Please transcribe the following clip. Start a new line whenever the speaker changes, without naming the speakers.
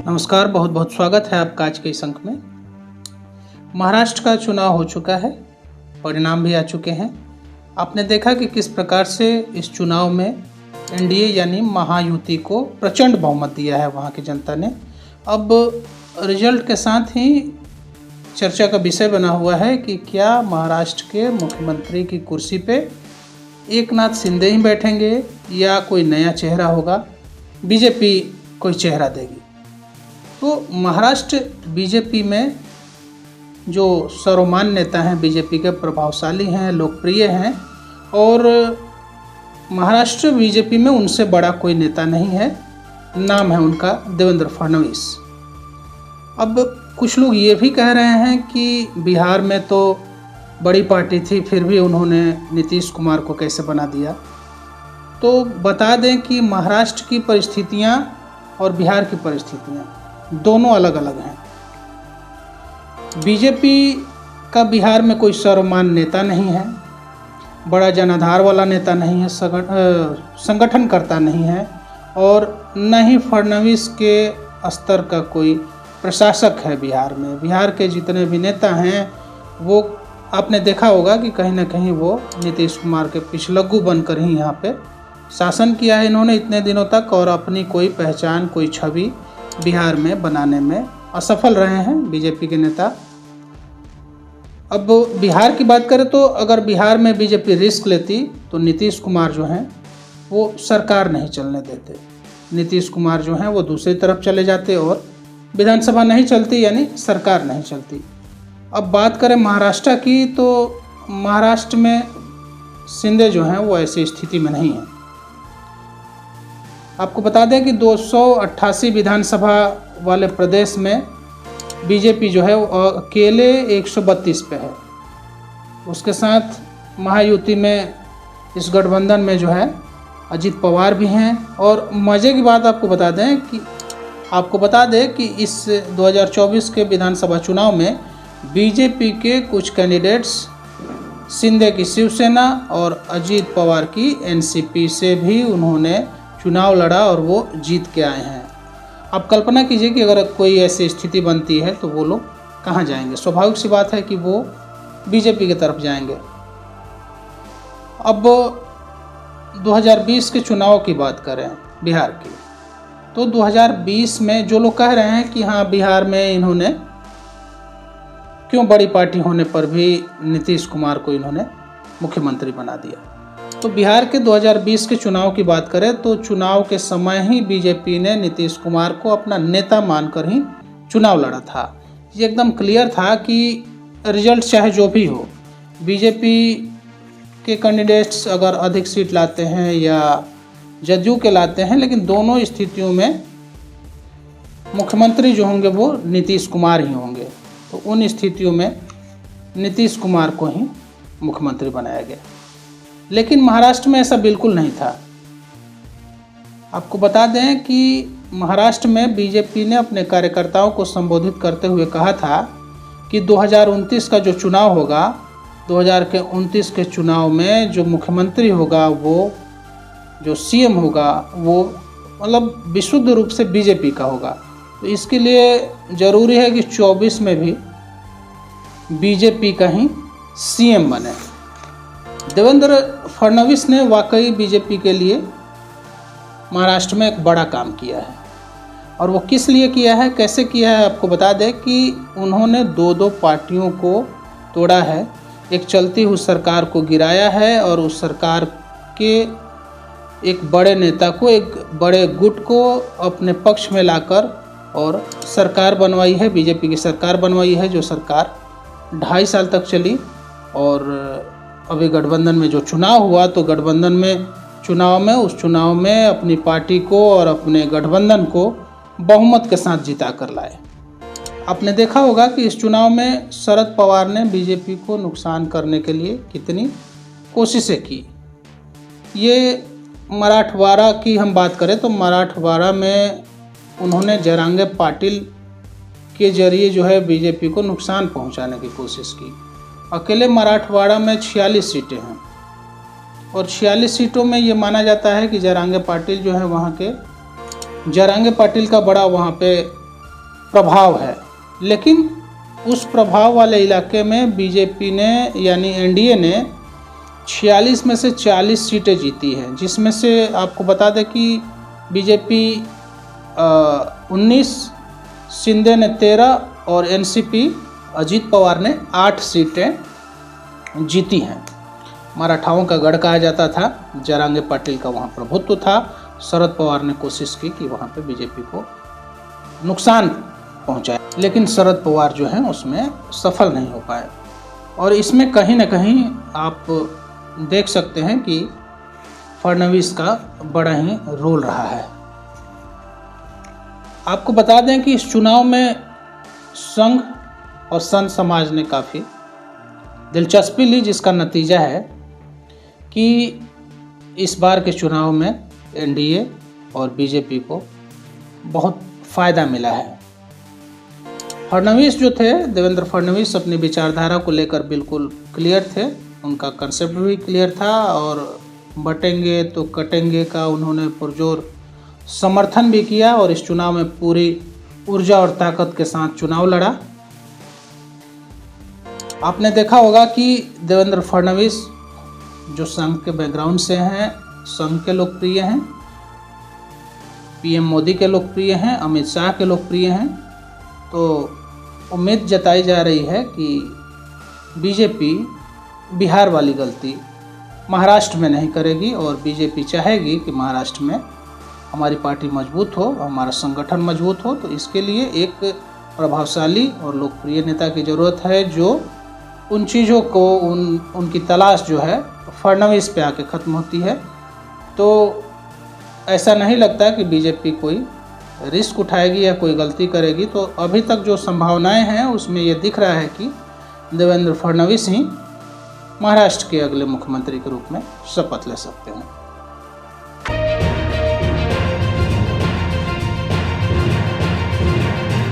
नमस्कार, बहुत बहुत स्वागत है आपका आज के इस अंक में। महाराष्ट्र का चुनाव हो चुका है, परिणाम भी आ चुके हैं। आपने देखा कि किस प्रकार से इस चुनाव में एनडीए यानी महायुति को प्रचंड बहुमत दिया है वहाँ की जनता ने। अब रिजल्ट के साथ ही चर्चा का विषय बना हुआ है कि क्या महाराष्ट्र के मुख्यमंत्री की कुर्सी पे एकनाथ शिंदे ही बैठेंगे या कोई नया चेहरा होगा, बीजेपी कोई चेहरा देगी। तो महाराष्ट्र बीजेपी में जो सर्वमान्य नेता हैं, बीजेपी के प्रभावशाली हैं, लोकप्रिय हैं, और महाराष्ट्र बीजेपी में उनसे बड़ा कोई नेता नहीं है। नाम है उनका देवेंद्र फडणवीस। अब कुछ लोग ये भी कह रहे हैं कि बिहार में तो बड़ी पार्टी थी, फिर भी उन्होंने नीतीश कुमार को कैसे बना दिया। तो बता दें कि महाराष्ट्र की परिस्थितियां और बिहार की परिस्थितियां दोनों अलग अलग हैं। बीजेपी का बिहार में कोई सर्वमान्य नेता नहीं है, बड़ा जनाधार वाला नेता नहीं है, संगठनकर्ता नहीं है, और न ही फडणवीस के स्तर का कोई प्रशासक है बिहार में। बिहार के जितने भी नेता हैं वो आपने देखा होगा कि कहीं ना कहीं वो नीतीश कुमार के पिछलग्गू बनकर ही यहाँ पे शासन किया है इन्होंने इतने दिनों तक, और अपनी कोई पहचान, कोई छवि बिहार में बनाने में असफल रहे हैं बीजेपी के नेता। अब बिहार की बात करें तो अगर बिहार में बीजेपी रिस्क लेती तो नीतीश कुमार जो हैं वो सरकार नहीं चलने देते। नीतीश कुमार जो हैं वो दूसरी तरफ चले जाते और विधानसभा नहीं चलती, यानी सरकार नहीं चलती। अब बात करें महाराष्ट्र की, तो महाराष्ट्र में शिंदे जो हैं वो ऐसी स्थिति में नहीं है। आपको बता दें कि 288 विधानसभा वाले प्रदेश में बीजेपी जो है वो अकेले 132 पे है। उसके साथ महायुति में इस गठबंधन में जो है अजीत पवार भी हैं। और मज़े की बात आपको बता दें कि इस 2024 के विधानसभा चुनाव में बीजेपी के कुछ कैंडिडेट्स शिंदे की शिवसेना और अजीत पवार की एनसीपी से भी उन्होंने चुनाव लड़ा और वो जीत के आए हैं। आप कल्पना कीजिए कि अगर कोई ऐसी स्थिति बनती है तो वो लोग कहाँ जाएंगे। स्वाभाविक सी बात है कि वो बीजेपी की तरफ जाएंगे। अब 2020 के चुनाव की बात करें बिहार की, तो 2020 में जो लोग कह रहे हैं कि हाँ बिहार में इन्होंने क्यों बड़ी पार्टी होने पर भी नीतीश कुमार को इन्होंने मुख्यमंत्री बना दिया। तो बिहार के 2020 के चुनाव की बात करें तो चुनाव के समय ही बीजेपी ने नीतीश कुमार को अपना नेता मानकर ही चुनाव लड़ा था। ये एकदम क्लियर था कि रिजल्ट चाहे जो भी हो, बीजेपी के कैंडिडेट्स अगर अधिक सीट लाते हैं या जदयू के लाते हैं, लेकिन दोनों स्थितियों में मुख्यमंत्री जो होंगे वो नीतीश कुमार ही होंगे। तो उन स्थितियों में नीतीश कुमार को ही मुख्यमंत्री बनाया गया। लेकिन महाराष्ट्र में ऐसा बिल्कुल नहीं था। आपको बता दें कि महाराष्ट्र में बीजेपी ने अपने कार्यकर्ताओं को संबोधित करते हुए कहा था कि 2029 का जो चुनाव होगा, 2029 के चुनाव में जो मुख्यमंत्री होगा, वो जो सीएम होगा, वो मतलब विशुद्ध रूप से बीजेपी का होगा। तो इसके लिए ज़रूरी है कि 24 में भी बीजेपी का ही सीएम बने। देवेंद्र फडणवीस ने वाकई बीजेपी के लिए महाराष्ट्र में एक बड़ा काम किया है, और वो किस लिए किया है, कैसे किया है, आपको बता दें कि उन्होंने दो पार्टियों को तोड़ा है। एक चलती हुई सरकार को गिराया है और उस सरकार के एक बड़े नेता को, एक बड़े गुट को अपने पक्ष में लाकर और सरकार बनवाई है, बीजेपी की सरकार बनवाई है, जो सरकार 2.5 साल तक चली। और अभी गठबंधन में जो चुनाव हुआ, तो गठबंधन में उस चुनाव में अपनी पार्टी को और अपने गठबंधन को बहुमत के साथ जिता कर लाए। आपने देखा होगा कि इस चुनाव में शरद पवार ने बीजेपी को नुकसान करने के लिए कितनी कोशिशें की। ये मराठवाड़ा की हम बात करें तो मराठवाड़ा में उन्होंने जयराम पाटिल के जरिए जो है बीजेपी को नुकसान पहुंचाने की कोशिश की। अकेले मराठवाड़ा में 46 सीटें हैं और 46 सीटों में ये माना जाता है कि जयराम पाटिल जो है वहाँ के जयराम पाटिल का बड़ा वहाँ पे प्रभाव है, लेकिन उस प्रभाव वाले इलाके में बीजेपी ने यानी एनडीए ने 46 में से 40 सीटें जीती हैं, जिसमें से आपको बता दें कि बीजेपी 19, शिंदे ने 13 और एनसीपी अजीत पवार ने 8 सीटें जीती हैं। मराठाओं का गढ़ कहा जाता था, जरांगे पाटिल का वहाँ प्रभुत्व था। शरद पवार ने कोशिश की कि वहाँ पे बीजेपी को नुकसान पहुँचाए, लेकिन शरद पवार जो हैं उसमें सफल नहीं हो पाए। और इसमें कहीं ना कहीं आप देख सकते हैं कि फडणवीस का बड़ा ही रोल रहा है। आपको बता दें कि इस चुनाव में संघ और संत समाज ने काफ़ी दिलचस्पी ली, जिसका नतीजा है कि इस बार के चुनाव में एनडीए और बीजेपी को बहुत फ़ायदा मिला है। फडणवीस जो थे, देवेंद्र फडणवीस, अपनी विचारधारा को लेकर बिल्कुल क्लियर थे, उनका कंसेप्ट भी क्लियर था और बटेंगे तो कटेंगे का उन्होंने पुरजोर समर्थन भी किया और इस चुनाव में पूरी ऊर्जा और ताकत के साथ चुनाव लड़ा। आपने देखा होगा कि देवेंद्र फडणवीस जो संघ के बैकग्राउंड से हैं, संघ के लोकप्रिय हैं, पीएम मोदी के लोकप्रिय हैं, अमित शाह के लोकप्रिय हैं। तो उम्मीद जताई जा रही है कि बीजेपी बिहार वाली गलती महाराष्ट्र में नहीं करेगी और बीजेपी चाहेगी कि महाराष्ट्र में हमारी पार्टी मजबूत हो, हमारा संगठन मजबूत हो। तो इसके लिए एक प्रभावशाली और लोकप्रिय नेता की ज़रूरत है जो उन चीज़ों को उनकी तलाश जो है फडणवीस पे आके ख़त्म होती है। तो ऐसा नहीं लगता कि बीजेपी कोई रिस्क उठाएगी या कोई गलती करेगी। तो अभी तक जो संभावनाएं हैं उसमें ये दिख रहा है कि देवेंद्र फडणवीस ही महाराष्ट्र के अगले मुख्यमंत्री के रूप में शपथ ले सकते हैं।